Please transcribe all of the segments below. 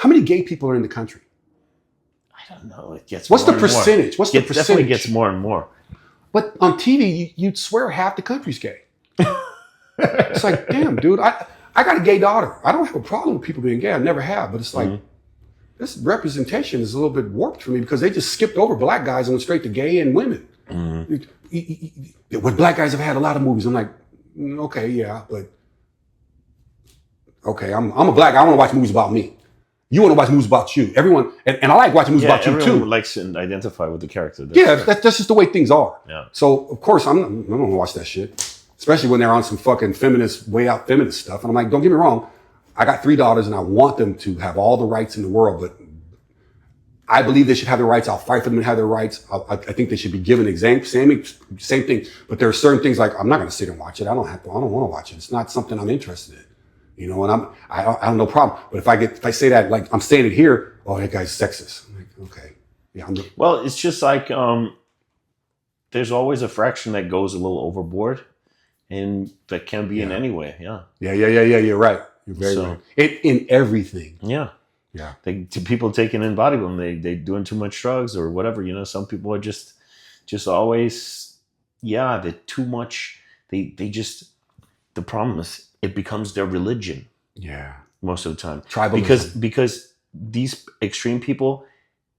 how many gay people are in the country? I don't know. It gets. What's the percentage? What's the percentage? It definitely gets more and more. But on TV, you'd swear half the country's gay. It's like, damn, dude, I got a gay daughter. I don't have a problem with people being gay. I never have. But it's like, this representation is a little bit warped for me because they just skipped over black guys and went straight to gay and women. What black guys have had a lot of movies. I'm like, okay, yeah, but okay, I'm a black guy. I want to watch movies about me. You want to watch movies about you. Everyone, and I like watching movies about you too. Everyone likes to identify with the character. That's just the way things are. Yeah. So of course I'm gonna watch that shit, especially when they're on some fucking feminist, way out feminist stuff. And I'm like, don't get me wrong, I got 3 daughters and I want them to have all the rights in the world, but I believe they should have their rights. I'll fight for them to have their rights. I think they should be given same thing. But there are certain things like I'm not gonna sit and watch it. I don't want to watch it. It's not something I'm interested in. You know, and I have no problem. But if I say that, like I'm saying it here, oh, that guy's sexist. I'm like, okay. Yeah. Well, it's just like, there's always a fraction that goes a little overboard and that can be in any way. Yeah. Yeah. You're right. You're very right. In everything. Yeah. Yeah. To people taking in bodybuilding, they doing too much drugs or whatever, you know, some people are just always, they're too much. They just, the problem is, it becomes their religion. Yeah. Most of the time. Tribalism. Because these extreme people,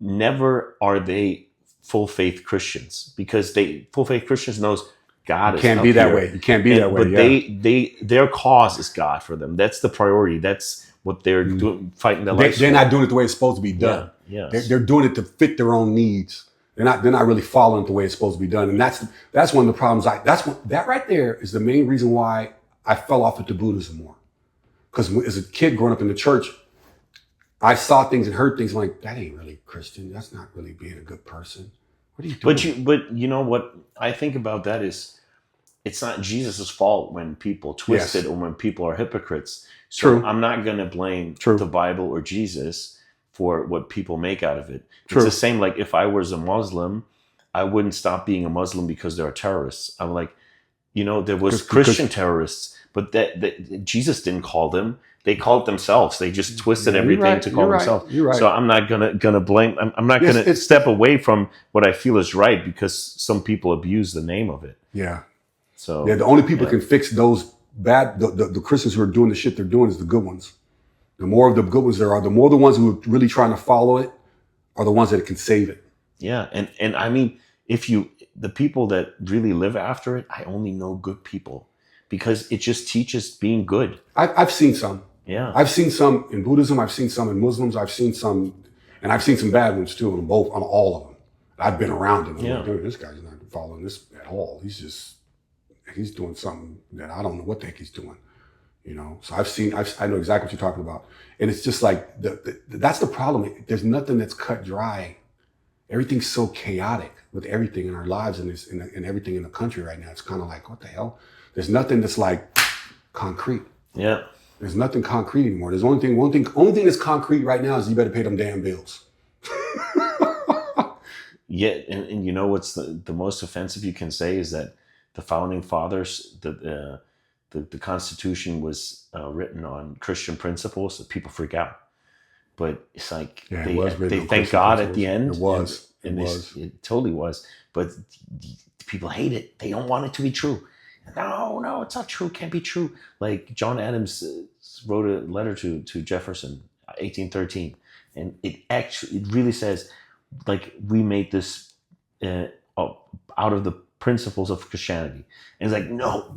never are they full faith Christians. Because full faith Christians knows God is can't be that way. You can't be that way. But their cause is God for them. That's the priority. That's what they're doing, fighting their lives. They're not doing it the way it's supposed to be done. Yeah. They're doing it to fit their own needs. They're not really following it the way it's supposed to be done. And that's one of the problems. That right there is the main reason why I fell off into Buddhism more. Because as a kid growing up in the church, I saw things and heard things. I'm like, that ain't really Christian. That's not really being a good person. What are you doing? But you know what I think about that is, it's not Jesus' fault when people twist it or when people are hypocrites. So I'm not going to blame the Bible or Jesus for what people make out of it. It's the same like if I was a Muslim, I wouldn't stop being a Muslim because there are terrorists. I'm like, you know, there was Christian terrorists, but that Jesus didn't call them. They called themselves. They just twisted everything to call themselves. You're right. So I'm not gonna blame. I'm not gonna step away from what I feel is right because some people abuse the name of it. Yeah. So the only people who can fix those bad the Christians who are doing the shit they're doing is the good ones. The more of the good ones there are, the more the ones who are really trying to follow it are the ones that can save it. Yeah, and I mean, the people that really live after it, I only know good people because it just teaches being good. I've seen some. Yeah. I've seen some in Buddhism. I've seen some in Muslims. I've seen some bad ones too, on all of them. I've been around them. I'm like, dude, this guy's not following this at all. He's doing something that I don't know what the heck he's doing. You know, so I know exactly what you're talking about. And it's just like, that's the problem. There's nothing that's cut dry. Everything's so chaotic with everything in our lives and everything in the country right now. It's kind of like, what the hell? There's nothing that's like concrete. Yeah. There's nothing concrete anymore. There's only thing that's concrete right now is you better pay them damn bills. Yeah. And you know, what's the most offensive you can say is that the founding fathers, the Constitution was written on Christian principles that people freak out. But it's like they thank God at the end. It was. It totally was. But people hate it. They don't want it to be true. No, it's not true. It can't be true. Like John Adams wrote a letter to Jefferson, 1813, and it really says, like, we made this out of the principles of Christianity. And it's like, no.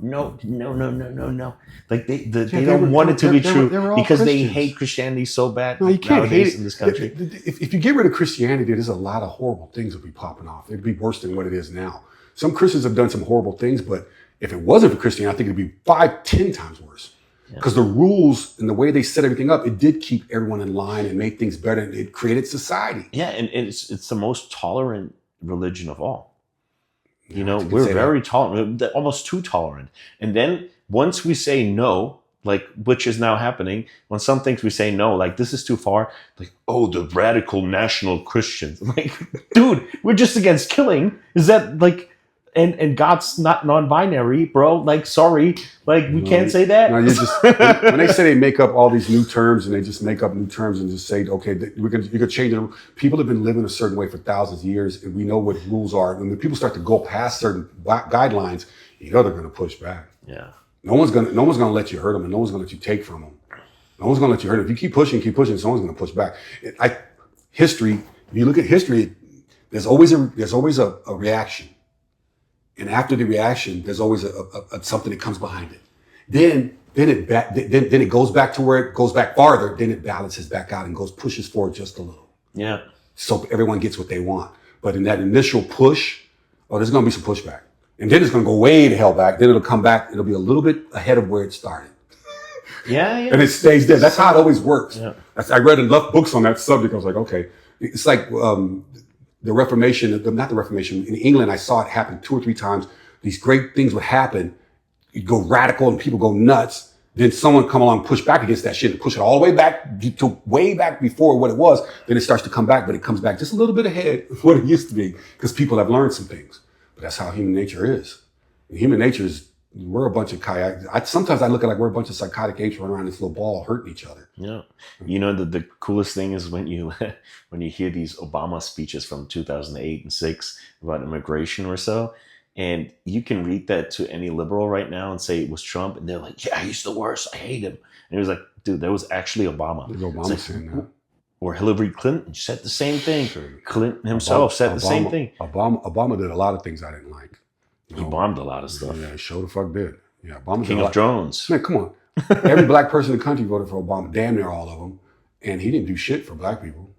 Like they don't want it to be true because they hate Christianity so bad. No, you can't hate it in this country. If you get rid of Christianity, there's a lot of horrible things that will be popping off. It'd be worse than what it is now. Some Christians have done some horrible things, but if it wasn't for Christianity, I think it'd be 5-10 times worse. Because the rules and the way they set everything up, it did keep everyone in line and made things better. And it created society. Yeah, and it's the most tolerant religion of all. You know, we're very tolerant, almost too tolerant. And then once we say no, like, which is now happening, when some things we say no, like, this is too far, like, oh, the radical national Christians. Like, dude, we're just against killing. Is that like, and God's not non-binary, bro. Like, sorry, like we can't say that. No, you just when they say they make up all these new terms and they just make up new terms and just say, okay, you could change it. People have been living a certain way for thousands of years, and we know what rules are. And when people start to go past certain guidelines, you know they're going to push back. Yeah. No one's gonna let you hurt them, and no one's gonna let you take from them. No one's gonna let you hurt them. If you keep pushing, someone's gonna push back. History. If you look at history, there's always a reaction, and after the reaction, there's always a something that comes behind it. Then it goes back to where it goes back farther. Then it balances back out and pushes forward just a little. Yeah. So everyone gets what they want. But in that initial push, there's gonna be some pushback. And then it's going to go way the hell back. Then it'll come back. It'll be a little bit ahead of where it started. Yeah. And it stays there. That's how it always works. Yeah. I read enough books on that subject. I was like, okay. It's like the Reformation, not the Reformation. In England, I saw it happen 2 or 3 times. These great things would happen. You'd go radical and people go nuts. Then someone come along, push back against that shit and push it all the way back to way back before what it was. Then it starts to come back, but it comes back just a little bit ahead of what it used to be because people have learned some things. But that's how human nature is. And human nature is, we're a bunch of kayaks. Sometimes I look at it like we're a bunch of psychotic apes running around this little ball hurting each other. Yeah. You know, the coolest thing is when you hear these Obama speeches from 2008 and 6 about immigration or so, and you can read that to any liberal right now and say it was Trump, and they're like, yeah, he's the worst. I hate him. And it was like, dude, that was actually Obama. Obama saying that. Or Hillary Clinton said the same thing. Clinton himself said the same thing. Obama did a lot of things I didn't like. He bombed a lot of stuff. Yeah, he sure the fuck did. Yeah, Obama King of drones. Man, come on. Every black person in the country voted for Obama, damn near all of them. And he didn't do shit for black people.